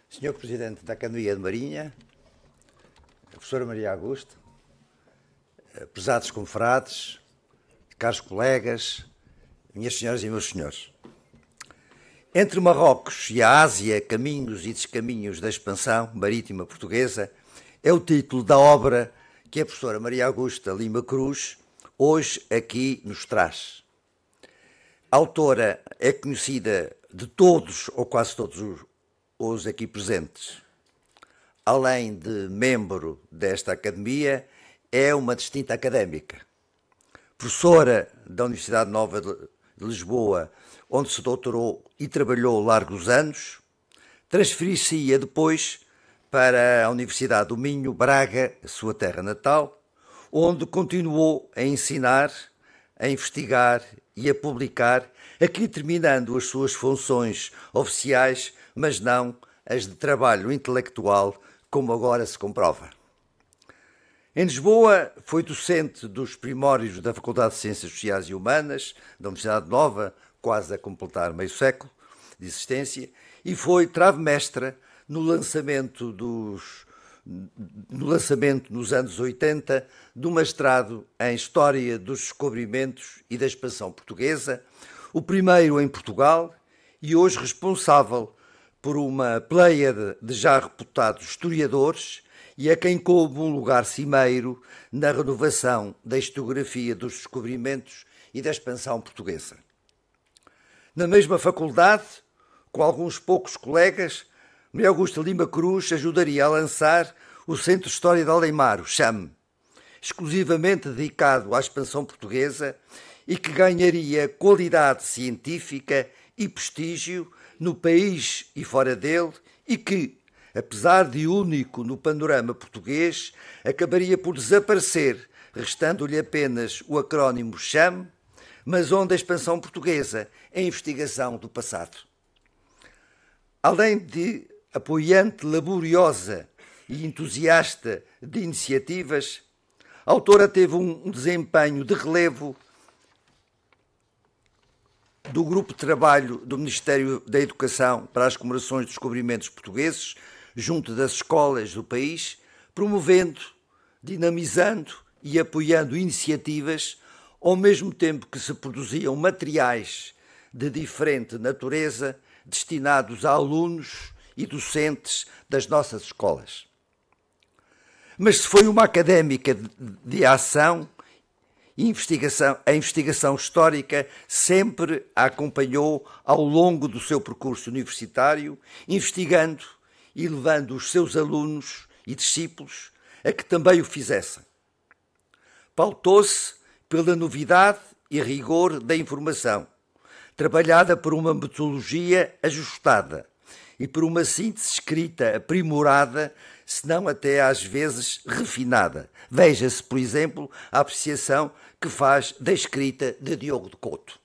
Senhor Presidente da Academia de Marinha, Professora Maria Augusta, prezados confrades, caros colegas, minhas senhoras e meus senhores. Entre Marrocos e a Ásia, caminhos e descaminhos da expansão marítima portuguesa, é o título da obra que a professora Maria Augusta Lima Cruz hoje aqui nos traz. A autora é conhecida de todos ou quase todos os aqui presentes. Além de membro desta academia, é uma distinta académica. Professora da Universidade Nova de Lisboa, onde se doutorou e trabalhou largos anos, transferir-se-ia depois para a Universidade do Minho, Braga, a sua terra natal, onde continuou a ensinar, a investigar e a publicar, aqui terminando as suas funções oficiais, mas não as de trabalho intelectual, como agora se comprova. Em Lisboa, foi docente dos primórdios da Faculdade de Ciências Sociais e Humanas, da Universidade Nova, quase a completar meio século de existência, e foi trave-mestra no lançamento nos anos 80 do mestrado em História dos Descobrimentos e da Expansão Portuguesa, o primeiro em Portugal e hoje responsável por uma pléiade de já reputados historiadores e a quem coube um lugar cimeiro na renovação da historiografia dos descobrimentos e da expansão portuguesa. Na mesma faculdade, com alguns poucos colegas, Maria Augusta Lima Cruz ajudaria a lançar o Centro de História de Além-Mar, o CHAM, exclusivamente dedicado à expansão portuguesa e que ganharia qualidade científica e prestígio no país e fora dele e que, apesar de único no panorama português, acabaria por desaparecer, restando-lhe apenas o acrónimo CHAM, mas onde a expansão portuguesa é a investigação do passado. Além de apoiante laboriosa e entusiasta de iniciativas, a autora teve um desempenho de relevo do Grupo de Trabalho do Ministério da Educação para as comemorações dos descobrimentos portugueses, junto das escolas do país, promovendo, dinamizando e apoiando iniciativas, ao mesmo tempo que se produziam materiais de diferente natureza destinados a alunos e docentes das nossas escolas. Mas se foi uma académica de ação, a investigação histórica sempre a acompanhou ao longo do seu percurso universitário, investigando e levando os seus alunos e discípulos a que também o fizessem. Pautou-se pela novidade e rigor da informação, trabalhada por uma metodologia ajustada e por uma síntese escrita aprimorada, se não até às vezes refinada. Veja-se, por exemplo, a apreciação que faz da escrita de Diogo de Couto.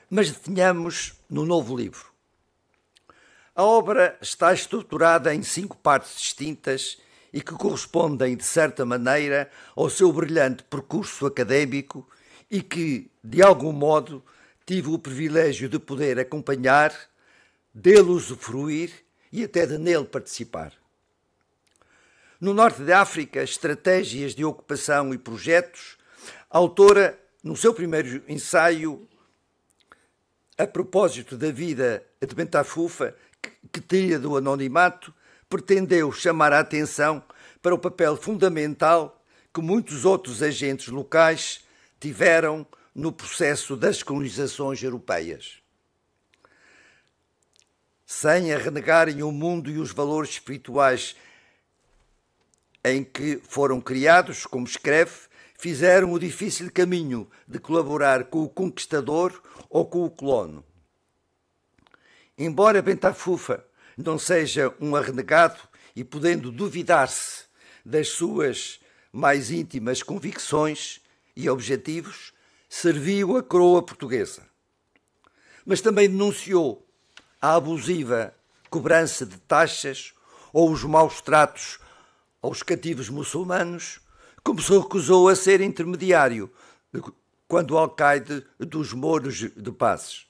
Mas detenhamos no novo livro. A obra está estruturada em 5 partes distintas e que correspondem, de certa maneira, ao seu brilhante percurso académico e que, de algum modo, tive o privilégio de poder acompanhar, dele usufruir e até de nele participar. No norte da África, estratégias de ocupação e projetos, a autora, no seu primeiro ensaio, a propósito da vida de Bentafufa, que tira do anonimato, pretendeu chamar a atenção para o papel fundamental que muitos outros agentes locais tiveram no processo das colonizações europeias. Sem a renegarem o mundo e os valores espirituais em que foram criados, como escreve, fizeram o difícil caminho de colaborar com o conquistador ou com o colono. Embora Bentafufa não seja um renegado e podendo duvidar-se das suas mais íntimas convicções e objetivos, serviu a coroa portuguesa. Mas também denunciou a abusiva cobrança de taxas ou os maus tratos aos cativos muçulmanos, como se recusou a ser intermediário quando o alcaide dos mouros de Pazes.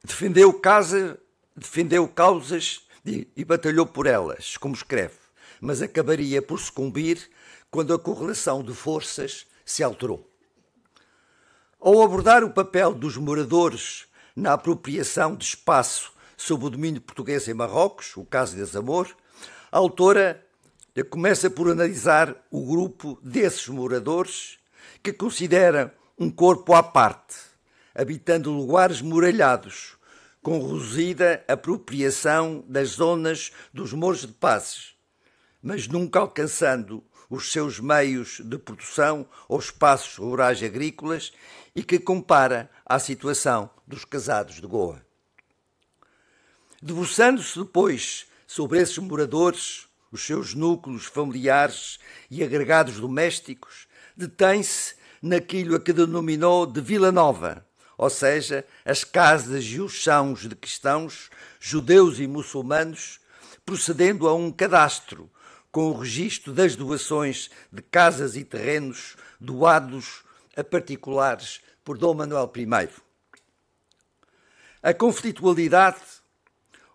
defendeu causas e batalhou por elas, como escreve, mas acabaria por sucumbir quando a correlação de forças se alterou. Ao abordar o papel dos moradores na apropriação de espaço sob o domínio português em Marrocos, o caso de Azamor, a autora começa por analisar o grupo desses moradores que considera um corpo à parte, habitando lugares muralhados, com reduzida apropriação das zonas dos Moros de Pazes, mas nunca alcançando os seus meios de produção ou espaços rurais agrícolas e que compara à situação dos casados de Goa. Debruçando-se depois sobre esses moradores, os seus núcleos familiares e agregados domésticos, detém-se naquilo a que denominou de Vila Nova, ou seja, as casas e os chãos de cristãos, judeus e muçulmanos, procedendo a um cadastro com o registro das doações de casas e terrenos doados a particulares por Dom Manuel I. A conflitualidade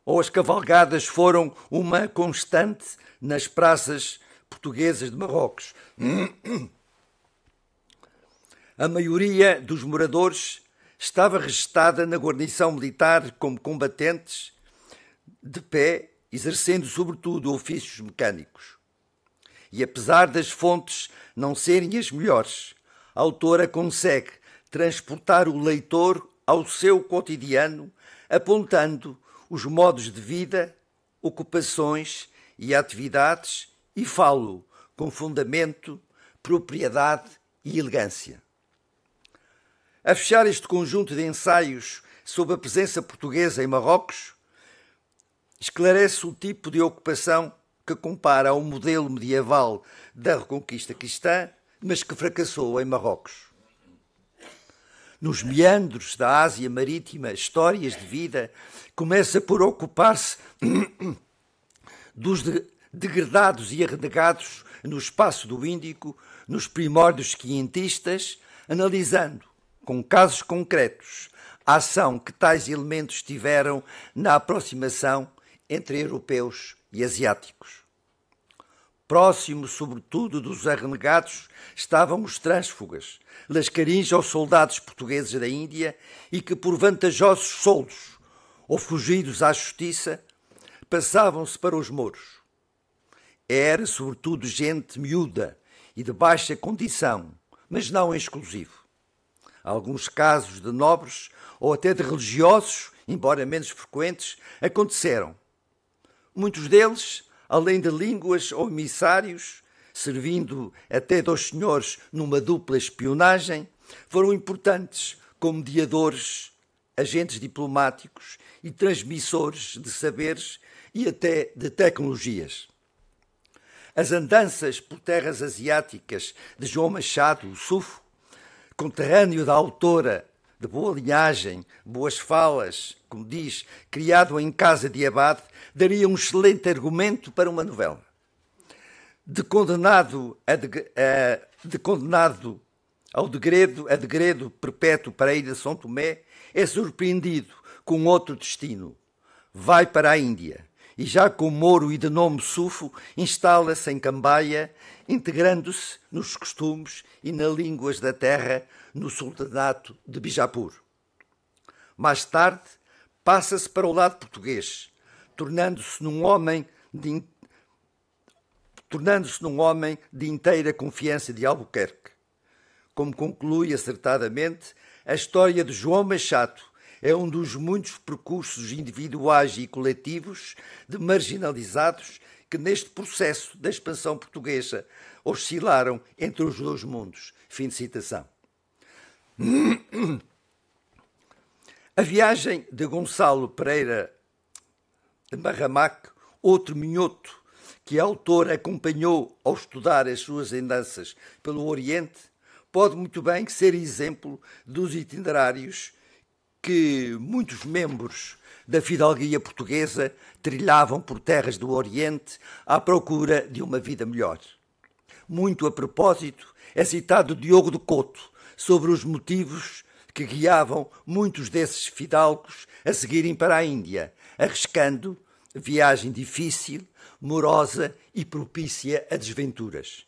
ou as cavalgadas foram uma constante nas praças portuguesas de Marrocos. A maioria dos moradores estava registada na guarnição militar como combatentes de pé, exercendo sobretudo ofícios mecânicos. E apesar das fontes não serem as melhores, a autora consegue transportar o leitor ao seu cotidiano, apontando os modos de vida, ocupações e atividades e falo com fundamento, propriedade e elegância. A fechar este conjunto de ensaios sobre a presença portuguesa em Marrocos, esclarece o tipo de ocupação que compara ao modelo medieval da Reconquista cristã, mas que fracassou em Marrocos. Nos meandros da Ásia Marítima, Histórias de Vida começa por ocupar-se dos degradados e arrenegados no espaço do Índico, nos primórdios quinhentistas, analisando, com casos concretos, a ação que tais elementos tiveram na aproximação entre europeus e asiáticos. Próximo, sobretudo, dos arrenegados estavam os trânsfugas, lascarins aos soldados portugueses da Índia e que, por vantajosos soldos ou fugidos à justiça, passavam-se para os mouros. Era, sobretudo, gente miúda e de baixa condição, mas não exclusivo. Alguns casos de nobres ou até de religiosos, embora menos frequentes, aconteceram. Muitos deles, além de línguas ou emissários, servindo até dos senhores numa dupla espionagem, foram importantes como mediadores, agentes diplomáticos e transmissores de saberes e até de tecnologias. As andanças por terras asiáticas de João Machado, o Sufo, conterrâneo da autora de boa linhagem, boas falas, como diz, criado em casa de abade, daria um excelente argumento para uma novela. De condenado ao degredo perpétuo para a ilha de São Tomé, é surpreendido com outro destino. Vai para a Índia e, já com Moro e de nome Sufo, instala-se em Cambaia, integrando-se nos costumes e nas línguas da terra no sultanato de Bijapur. Mais tarde, passa-se para o lado português, tornando-se num homem de inteira confiança de Albuquerque. Como conclui acertadamente, a história de João Machado é um dos muitos percursos individuais e coletivos de marginalizados que neste processo da expansão portuguesa oscilaram entre os dois mundos. Fim de citação. A viagem de Gonçalo Pereira de Barramac, outro minhoto que a autora acompanhou ao estudar as suas andanças pelo Oriente, pode muito bem ser exemplo dos itinerários que muitos membros da fidalguia portuguesa trilhavam por terras do Oriente à procura de uma vida melhor. Muito a propósito, é citado Diogo de Couto sobre os motivos que guiavam muitos desses fidalgos a seguirem para a Índia, arriscando viagem difícil, morosa e propícia a desventuras.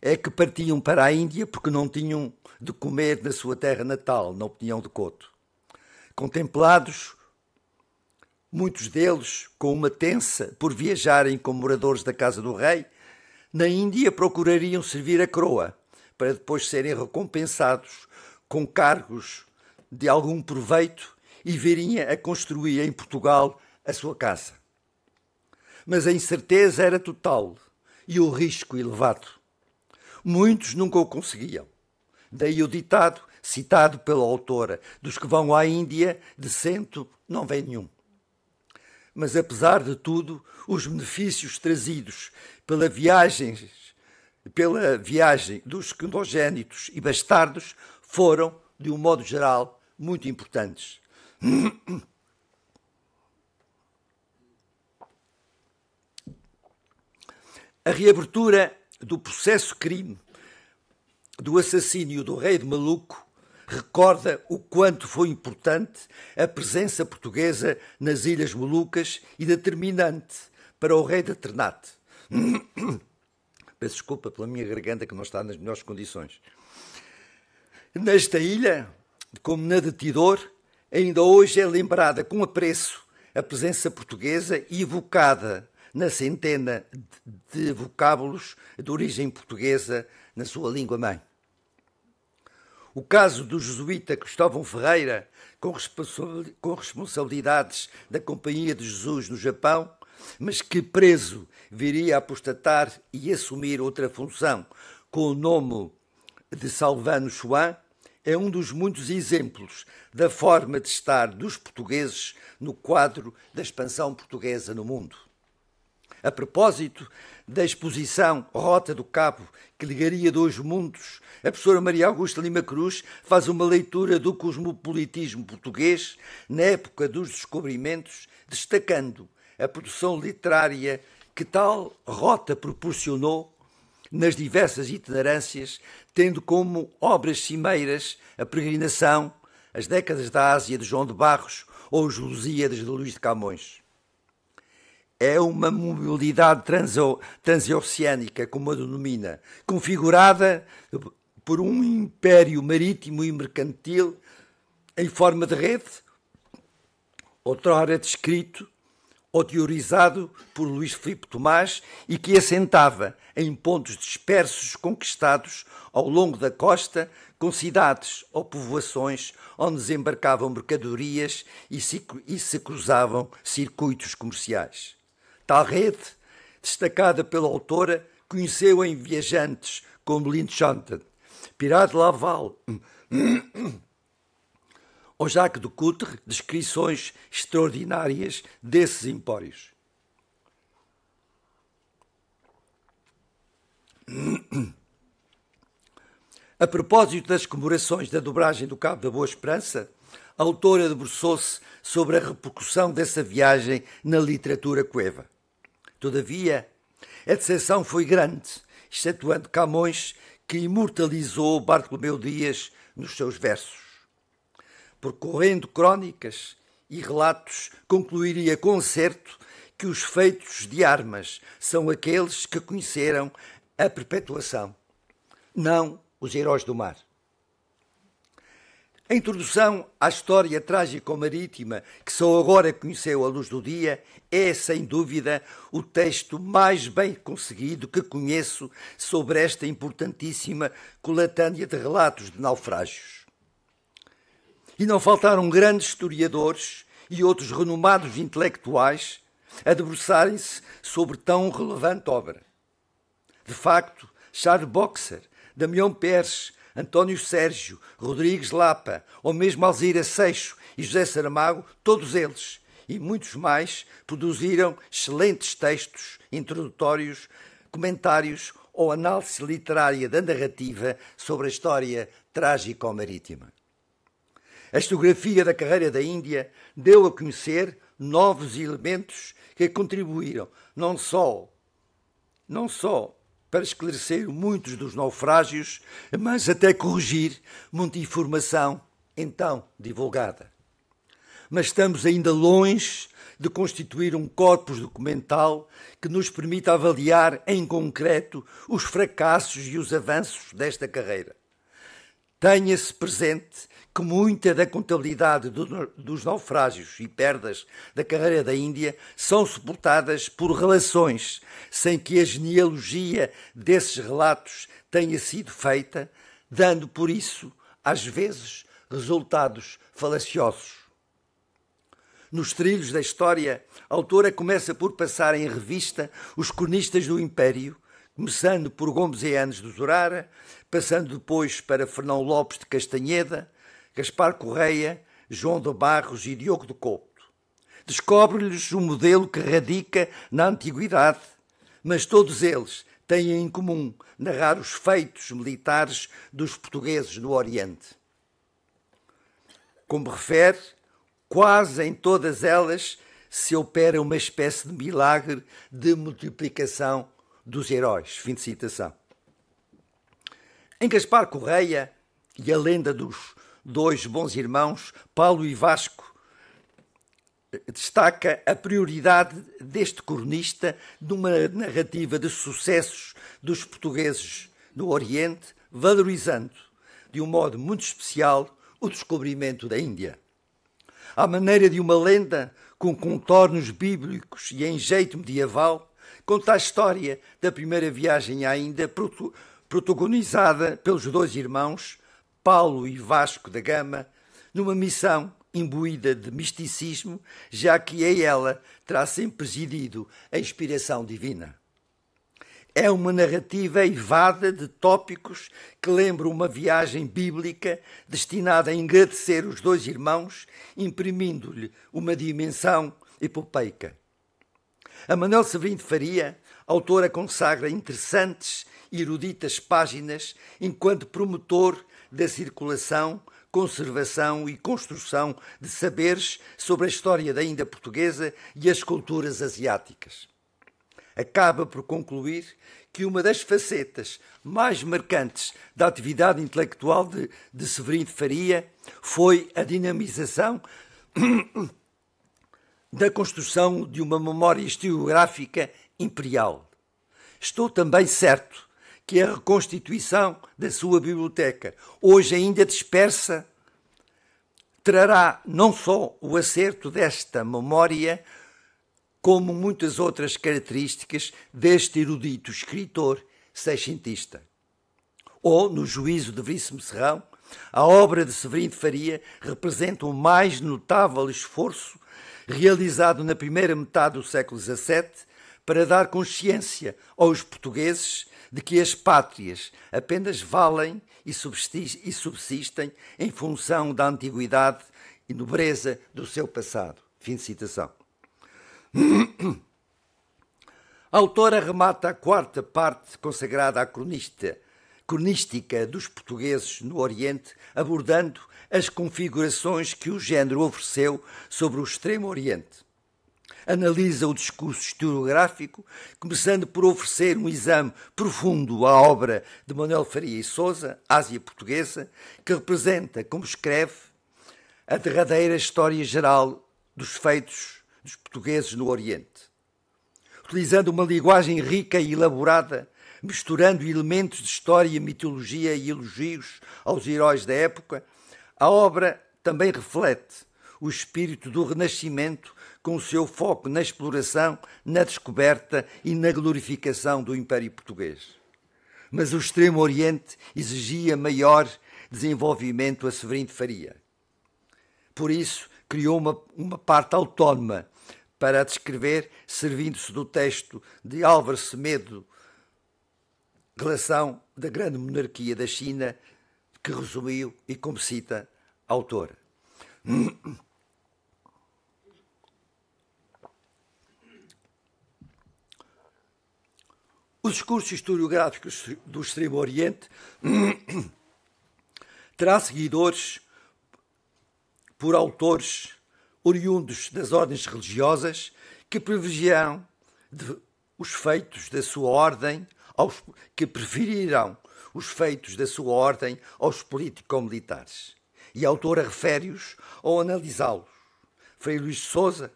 É que partiam para a Índia porque não tinham de comer na sua terra natal, na opinião de Couto. Contemplados, muitos deles com uma tensa por viajarem como moradores da casa do rei, na Índia procurariam servir a coroa, para depois serem recompensados com cargos de algum proveito e virem a construir em Portugal a sua casa. Mas a incerteza era total e o risco elevado. Muitos nunca o conseguiam. Daí o ditado, citado pela autora, dos que vão à Índia, de cento não vem nenhum. Mas, apesar de tudo, os benefícios trazidos pela viagem dos primogênitos e bastardos foram, de um modo geral, muito importantes. A reabertura do processo-crime do assassínio do rei de Maluco recorda o quanto foi importante a presença portuguesa nas Ilhas Molucas e determinante para o rei de Ternate. Peço desculpa pela minha garganta que não está nas melhores condições. Nesta ilha, como na de Tidor, ainda hoje é lembrada com apreço a presença portuguesa e evocada na centena de vocábulos de origem portuguesa na sua língua-mãe. O caso do jesuíta Cristóvão Ferreira, com responsabilidades da Companhia de Jesus no Japão, mas que preso viria a apostatar e assumir outra função com o nome de Salvano Chuan, é um dos muitos exemplos da forma de estar dos portugueses no quadro da expansão portuguesa no mundo. A propósito da exposição Rota do Cabo, que ligaria dois mundos, a professora Maria Augusta Lima Cruz faz uma leitura do cosmopolitismo português na época dos descobrimentos, destacando a produção literária que tal rota proporcionou nas diversas itinerâncias, tendo como obras cimeiras a Peregrinação, as Décadas da Ásia de João de Barros ou os Lusíadas de Luís de Camões. É uma mobilidade transoceânica, como a denomina, configurada por um império marítimo e mercantil em forma de rede, outrora descrito ou teorizado por Luís Filipe Tomás e que assentava em pontos dispersos conquistados ao longo da costa, com cidades ou povoações onde desembarcavam mercadorias e se cruzavam circuitos comerciais. Tal rede, destacada pela autora, conheceu em viajantes como Lind-Chantal, Pirard de Laval ou Jacques de Coutre, descrições extraordinárias desses empórios. A propósito das comemorações da dobragem do Cabo da Boa Esperança, a autora debruçou-se sobre a repercussão dessa viagem na literatura coeva. Todavia, a decepção foi grande, excetuando Camões, que imortalizou Bartolomeu Dias nos seus versos. Percorrendo crónicas e relatos, concluiria com certo que os feitos de armas são aqueles que conheceram a perpetuação, não os heróis do mar. A introdução à história trágico-marítima, que só agora conheceu a luz do dia, é, sem dúvida, o texto mais bem conseguido que conheço sobre esta importantíssima coletânea de relatos de naufrágios. E não faltaram grandes historiadores e outros renomados intelectuais a debruçarem-se sobre tão relevante obra. De facto, Charles Boxer, Damião Pérez, António Sérgio, Rodrigues Lapa, ou mesmo Alzira Seixo e José Saramago, todos eles, e muitos mais, produziram excelentes textos introdutórios, comentários ou análise literária da narrativa sobre a história trágico-marítima. A historiografia da carreira da Índia deu a conhecer novos elementos que contribuíram não só para esclarecer muitos dos naufrágios, mas até corrigir muita informação então divulgada. Mas estamos ainda longe de constituir um corpus documental que nos permita avaliar em concreto os fracassos e os avanços desta carreira. Tenha-se presente que muita da contabilidade dos naufrágios e perdas da carreira da Índia são suportadas por relações, sem que a genealogia desses relatos tenha sido feita, dando por isso, às vezes, resultados falaciosos. Nos trilhos da história, a autora começa por passar em revista os cronistas do Império, começando por Gomes e Anes de Zurara, passando depois para Fernão Lopes de Castanheda, Gaspar Correia, João de Barros e Diogo de Couto. Descobre-lhes um modelo que radica na antiguidade, mas todos eles têm em comum narrar os feitos militares dos portugueses no Oriente. Como refere, quase em todas elas se opera uma espécie de milagre de multiplicação dos heróis. Fim de citação. Em Gaspar Correia e a lenda dos dois bons irmãos, Paulo e Vasco, destaca a prioridade deste cronista numa narrativa de sucessos dos portugueses no Oriente, valorizando, de um modo muito especial, o descobrimento da Índia. À maneira de uma lenda, com contornos bíblicos e em jeito medieval, conta a história da primeira viagem à Índia, protagonizada pelos dois irmãos, Paulo e Vasco da Gama, numa missão imbuída de misticismo, já que a ela terá sempre presidido a inspiração divina. É uma narrativa eivada de tópicos que lembram uma viagem bíblica destinada a engrandecer os dois irmãos, imprimindo-lhe uma dimensão epopeica. A Manuel Severino de Faria, autora, consagra interessantes e eruditas páginas enquanto promotor da circulação, conservação e construção de saberes sobre a história da Índia portuguesa e as culturas asiáticas. Acaba por concluir que uma das facetas mais marcantes da atividade intelectual de Severino de Faria foi a dinamização da construção de uma memória historiográfica imperial. Estou também certo que a reconstituição da sua biblioteca, hoje ainda dispersa, trará não só o acerto desta memória, como muitas outras características deste erudito escritor seiscentista. Ou, no juízo de Veríssimo Serrão, a obra de Severino de Faria representa o mais notável esforço realizado na primeira metade do século XVII para dar consciência aos portugueses de que as pátrias apenas valem e subsistem em função da antiguidade e nobreza do seu passado. Fim de citação. A autora remata a quarta parte consagrada à cronística dos portugueses no Oriente, abordando as configurações que o género ofereceu sobre o Extremo Oriente. Analisa o discurso historiográfico, começando por oferecer um exame profundo à obra de Manuel Faria e Sousa, Ásia Portuguesa, que representa, como escreve, a derradeira história geral dos feitos dos portugueses no Oriente. Utilizando uma linguagem rica e elaborada, misturando elementos de história, mitologia e elogios aos heróis da época, a obra também reflete o espírito do Renascimento com o seu foco na exploração, na descoberta e na glorificação do Império Português. Mas o Extremo Oriente exigia maior desenvolvimento a Severino de Faria. Por isso, criou uma parte autónoma para a descrever, servindo-se do texto de Álvaro Semedo, Relação da Grande Monarquia da China, que resumiu e como cita a autora. O discurso historiográfico do Extremo Oriente terá seguidores por autores oriundos das ordens religiosas que privilegiarão os feitos da sua ordem, que preferirão os feitos da sua ordem aos político-militares. e a autora refere-os ao analisá-los. Frei Luís de Sousa,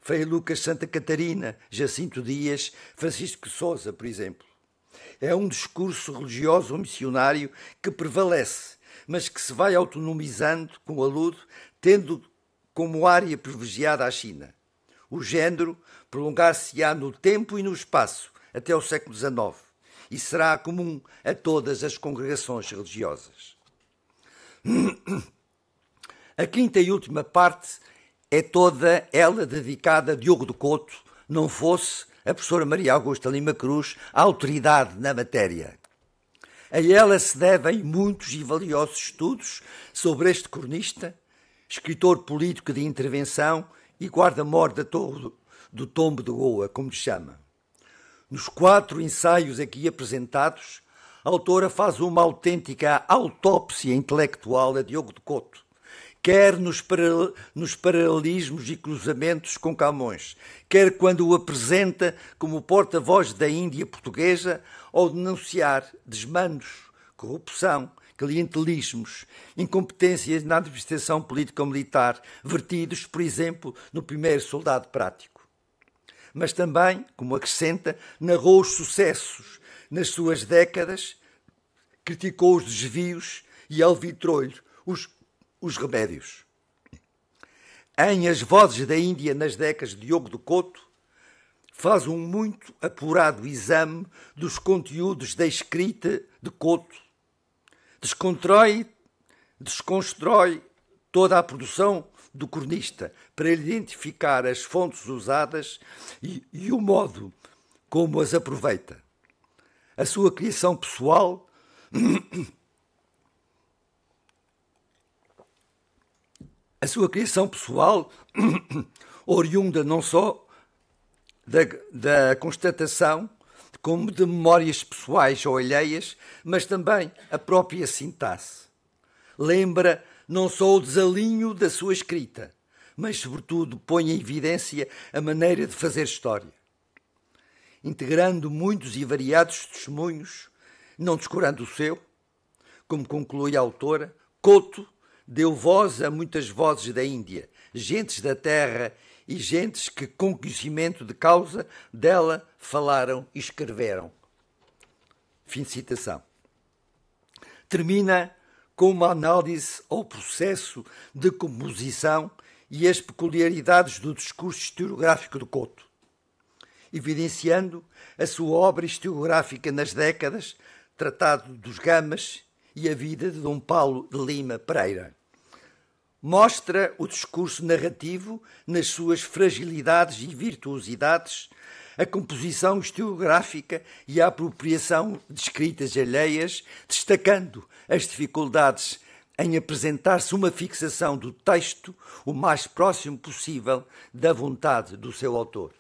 Frei Lucas Santa Catarina, Jacinto Dias, Francisco de Sousa, por exemplo. É um discurso religioso ou missionário que prevalece, mas que se vai autonomizando, como aludo, tendo como área privilegiada a China. O género prolongar-se-á no tempo e no espaço, até ao século XIX, e será comum a todas as congregações religiosas. A quinta e última parte é toda ela dedicada a Diogo de Couto, não fosse a professora Maria Augusta Lima Cruz a autoridade na matéria. A ela se devem muitos e valiosos estudos sobre este cronista, escritor político de intervenção e guarda-mor do Tombo de Goa, como lhe chama. Nos 4 ensaios aqui apresentados, a autora faz uma autêntica autópsia intelectual a Diogo de Couto, quer nos paralelismos e cruzamentos com Camões, quer quando o apresenta como porta-voz da Índia portuguesa ao denunciar desmandos, corrupção, clientelismos, incompetências na administração político-militar, vertidos, por exemplo, no primeiro Soldado Prático. Mas também, como acrescenta, narrou os sucessos nas suas décadas, criticou os desvios e alvitrou-lhe os remédios. Em As Vozes da Índia nas décadas de Diogo de Couto, faz um muito apurado exame dos conteúdos da escrita de Couto, desconstrói toda a produção do cronista para identificar as fontes usadas e o modo como as aproveita. A sua criação pessoal oriunda não só da constatação, como de memórias pessoais ou alheias, mas também a própria sintaxe. Lembra não só o desalinho da sua escrita, mas, sobretudo, põe em evidência a maneira de fazer história. Integrando muitos e variados testemunhos, não descurando o seu, como conclui a autora, Couto deu voz a muitas vozes da Índia, gentes da terra e gentes que, com conhecimento de causa, dela falaram e escreveram. Fim de citação. Termina com uma análise ao processo de composição e as peculiaridades do discurso historiográfico de Couto, evidenciando a sua obra historiográfica nas décadas, Tratado dos Gamas e a vida de Dom Paulo de Lima Pereira. Mostra o discurso narrativo nas suas fragilidades e virtuosidades, a composição historiográfica e a apropriação de escritas alheias, destacando as dificuldades em apresentar-se uma fixação do texto o mais próximo possível da vontade do seu autor.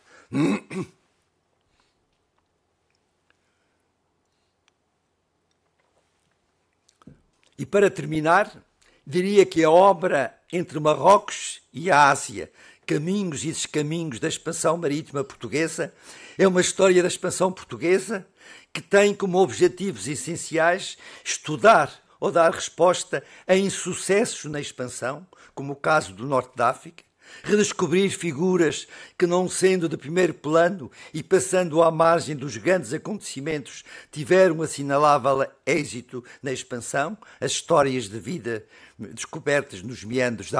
E para terminar, diria que a obra Entre Marrocos e a Ásia, Caminhos e Descaminhos da Expansão Marítima Portuguesa, é uma história da expansão portuguesa que tem como objetivos essenciais estudar ou dar resposta a insucessos na expansão, como o caso do Norte da África, redescobrir figuras que, não sendo de primeiro plano e passando à margem dos grandes acontecimentos, tiveram assinalável êxito na expansão, as histórias de vida descobertas nos meandros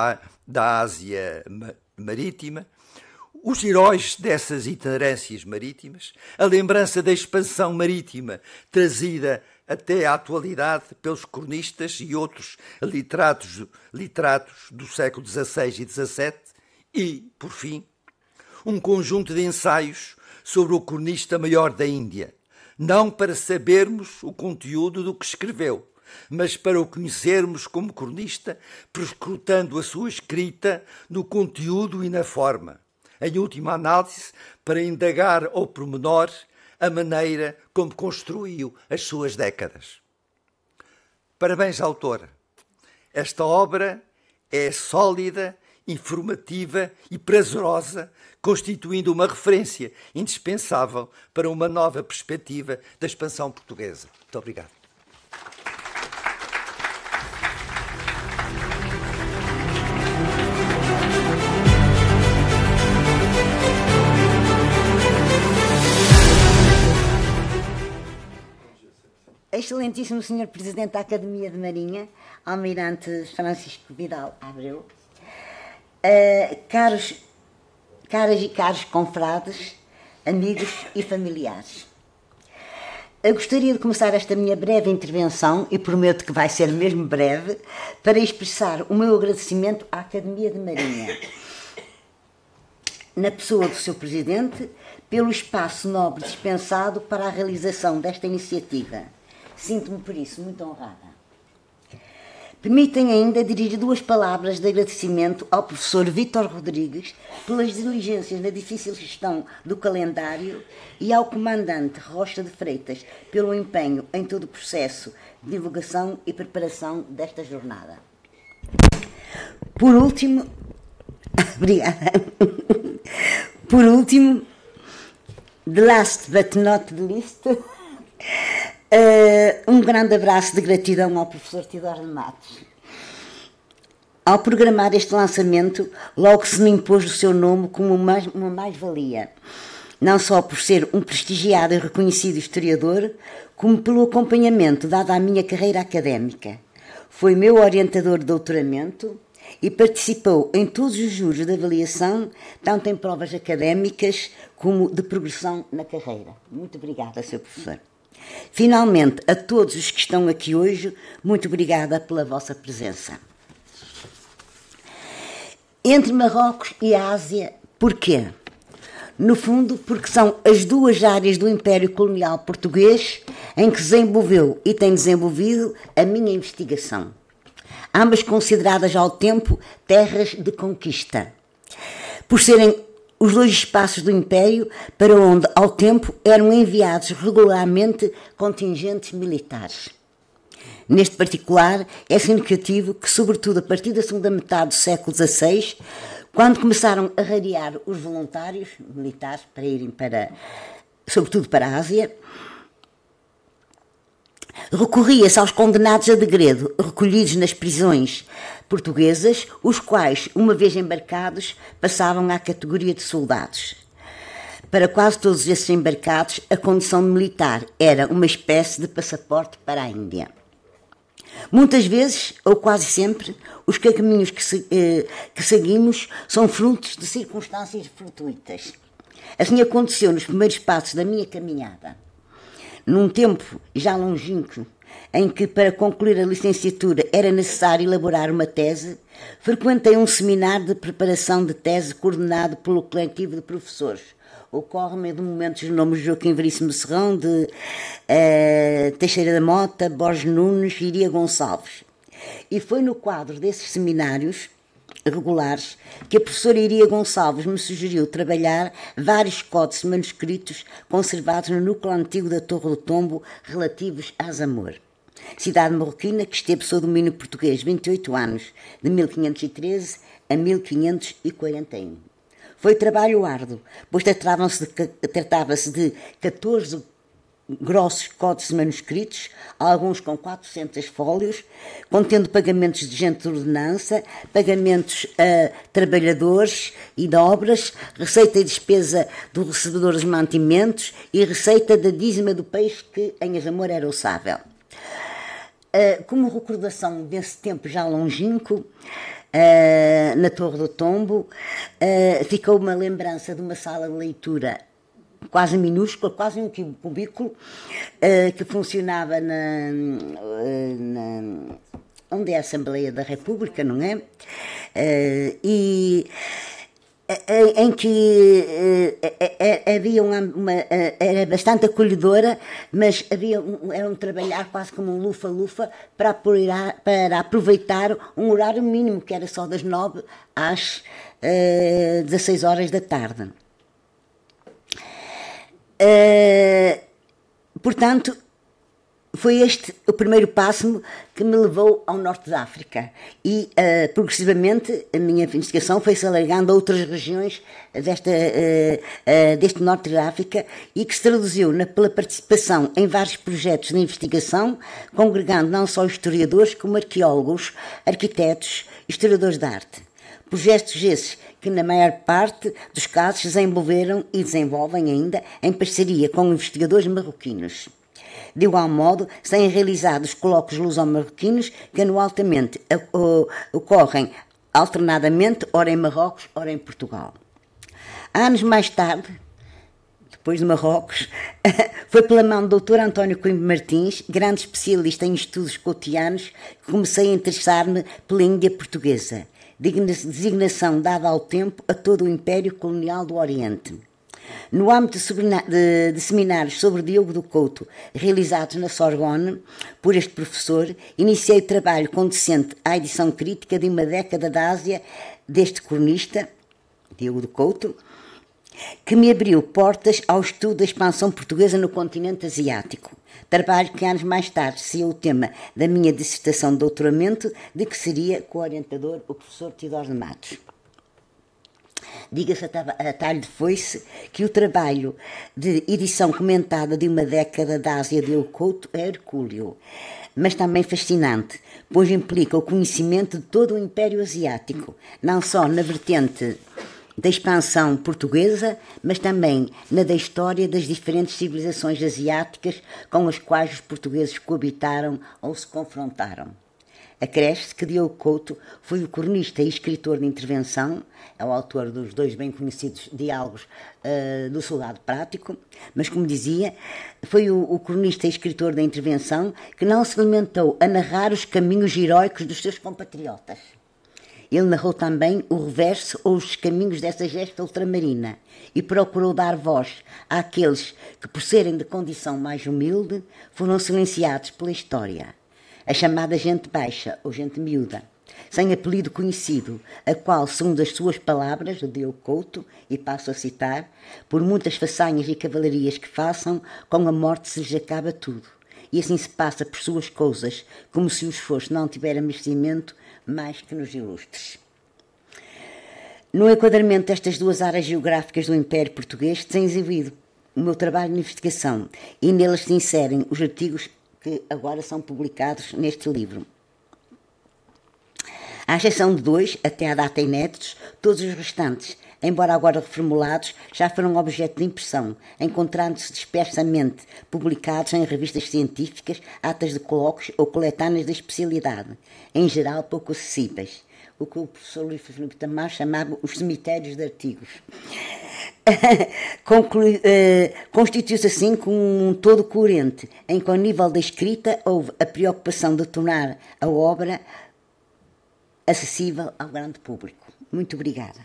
da Ásia marítima, os heróis dessas itinerâncias marítimas, a lembrança da expansão marítima trazida até à atualidade pelos cronistas e outros literatos do século XVI e XVII, e, por fim, um conjunto de ensaios sobre o cronista maior da Índia, não para sabermos o conteúdo do que escreveu, mas para o conhecermos como cronista, perscrutando a sua escrita no conteúdo e na forma. Em última análise, para indagar ao pormenor a maneira como construiu as suas décadas. Parabéns à autora. Esta obra é sólida, informativa e prazerosa, constituindo uma referência indispensável para uma nova perspectiva da expansão portuguesa. Muito obrigado. Excelentíssimo Sr. Presidente da Academia de Marinha, Almirante Francisco Vidal Abreu, caras e caros confrades, amigos e familiares. Eu gostaria de começar esta minha breve intervenção, e prometo que vai ser mesmo breve, para expressar o meu agradecimento à Academia de Marinha, na pessoa do seu Presidente, pelo espaço nobre dispensado para a realização desta iniciativa. Sinto-me, por isso, muito honrada. Permitem ainda dirigir 2 palavras de agradecimento ao professor Vítor Rodrigues pelas diligências na difícil gestão do calendário e ao comandante Rocha de Freitas pelo empenho em todo o processo de divulgação e preparação desta jornada. Por último, obrigada. Por último, the last but not the least, um grande abraço de gratidão ao professor Tidor de Matos. Ao programar este lançamento, logo se me impôs o seu nome como uma mais-valia, não só por ser um prestigiado e reconhecido historiador, como pelo acompanhamento dado à minha carreira académica. Foi meu orientador de doutoramento e participou em todos os juros de avaliação, tanto em provas académicas como de progressão na carreira. Muito obrigada, Sr. Professor. Finalmente, a todos os que estão aqui hoje, muito obrigada pela vossa presença. Entre Marrocos e a Ásia, porquê? No fundo, porque são as 2 áreas do Império Colonial Português em que se desenvolveu e tem desenvolvido a minha investigação. Ambas consideradas ao tempo terras de conquista, por serem os 2 espaços do Império para onde, ao tempo, eram enviados regularmente contingentes militares. Neste particular, é significativo que, sobretudo a partir da segunda metade do século XVI, quando começaram a rarear os voluntários militares para irem sobretudo para a Ásia, recorria-se aos condenados a degredo, recolhidos nas prisões portuguesas, os quais, uma vez embarcados, passavam à categoria de soldados. Para quase todos esses embarcados, a condição militar era uma espécie de passaporte para a Índia. Muitas vezes, ou quase sempre, os caminhos que seguimos são frutos de circunstâncias fortuitas. Assim aconteceu nos primeiros passos da minha caminhada. Num tempo já longínquo, em que para concluir a licenciatura era necessário elaborar uma tese, frequentei um seminário de preparação de tese coordenado pelo coletivo de professores. Ocorre-me de momentos os nomes de Joaquim Veríssimo Serrão, de Teixeira da Mota, Borges Nunes e Iria Gonçalves. E foi no quadro desses seminários regulares que a professora Iria Gonçalves me sugeriu trabalhar vários códices manuscritos conservados no núcleo antigo da Torre do Tombo relativos a Zamor, cidade marroquina que esteve sob domínio português 28 anos, de 1513 a 1541. Foi trabalho árduo, pois tratava-se de 14 grossos códices manuscritos, alguns com 400 fólios, contendo pagamentos de gente de ordenança, pagamentos a trabalhadores e de obras, receita e despesa do recebedor dos mantimentos e receita da dízima do peixe que em Azamor era ossável. Como recordação desse tempo já longínquo, na Torre do Tombo, ficou uma lembrança de uma sala de leitura quase minúscula, quase um cubículo, que funcionava onde é a Assembleia da República, não é? Em que havia era bastante acolhedora, mas era um trabalhar quase como um lufa-lufa para aproveitar um horário mínimo, que era só das 9 às 16 horas da tarde. Portanto, foi este o primeiro passo que me levou ao norte da África e, progressivamente, a minha investigação foi-se alargando a outras regiões deste norte da África e que se traduziu pela participação em vários projetos de investigação, congregando não só historiadores como arqueólogos, arquitetos, historiadores de arte. Projetos esses que, na maior parte dos casos, se desenvolveram e desenvolvem ainda em parceria com investigadores marroquinos. De igual modo, têm realizado os colóquios luso-marroquinos que anualmente ocorrem alternadamente, ora em Marrocos, ora em Portugal. Anos mais tarde, depois de Marrocos, foi pela mão do Dr. António Coimbra Martins, grande especialista em estudos cotianos, que comecei a interessar-me pela Índia portuguesa, designação dada ao tempo a todo o Império Colonial do Oriente. No âmbito de seminários sobre Diogo do Couto, realizados na Sorbonne por este professor, iniciei o trabalho condizente à edição crítica de uma década da Ásia deste cronista, Diogo do Couto, que me abriu portas ao estudo da expansão portuguesa no continente asiático. Trabalho que anos mais tarde seria o tema da minha dissertação de doutoramento, de que seria co-orientador o professor Teodoro de Matos. Diga-se a talho de foice que o trabalho de edição comentada de uma década da Ásia de Diogo Couto é hercúleo, mas também fascinante, pois implica o conhecimento de todo o Império Asiático, não só na vertente da expansão portuguesa, mas também na da história das diferentes civilizações asiáticas com as quais os portugueses coabitaram ou se confrontaram. Acresce que Diogo Couto foi o cronista e escritor de intervenção, é o autor dos dois bem conhecidos diálogos do Soldado Prático, mas, como dizia, foi o cronista e escritor da intervenção que não se limitou a narrar os caminhos heróicos dos seus compatriotas. Ele narrou também o reverso ou os caminhos dessa gesta ultramarina e procurou dar voz àqueles que, por serem de condição mais humilde, foram silenciados pela história. A chamada gente baixa ou gente miúda, sem apelido conhecido, a qual, segundo as suas palavras, o Diogo Couto, e passo a citar, por muitas façanhas e cavalarias que façam, com a morte se lhes acaba tudo. E assim se passa por suas coisas, como se o esforço não tivera merecimento mais que nos ilustres. No enquadramento destas duas áreas geográficas do Império Português, tem desenvolvido o meu trabalho de investigação e nelas se inserem os artigos que agora são publicados neste livro. À exceção de 2, até à data inéditos, todos os restantes, embora agora reformulados, já foram objeto de impressão, encontrando-se dispersamente publicados em revistas científicas, atas de colóquios ou coletâneas da especialidade, em geral pouco acessíveis, o que o professor Luís Filipe Tamar chamava os cemitérios de artigos. Constituiu-se assim como um todo coerente, em que ao nível da escrita houve a preocupação de tornar a obra acessível ao grande público. Muito obrigada.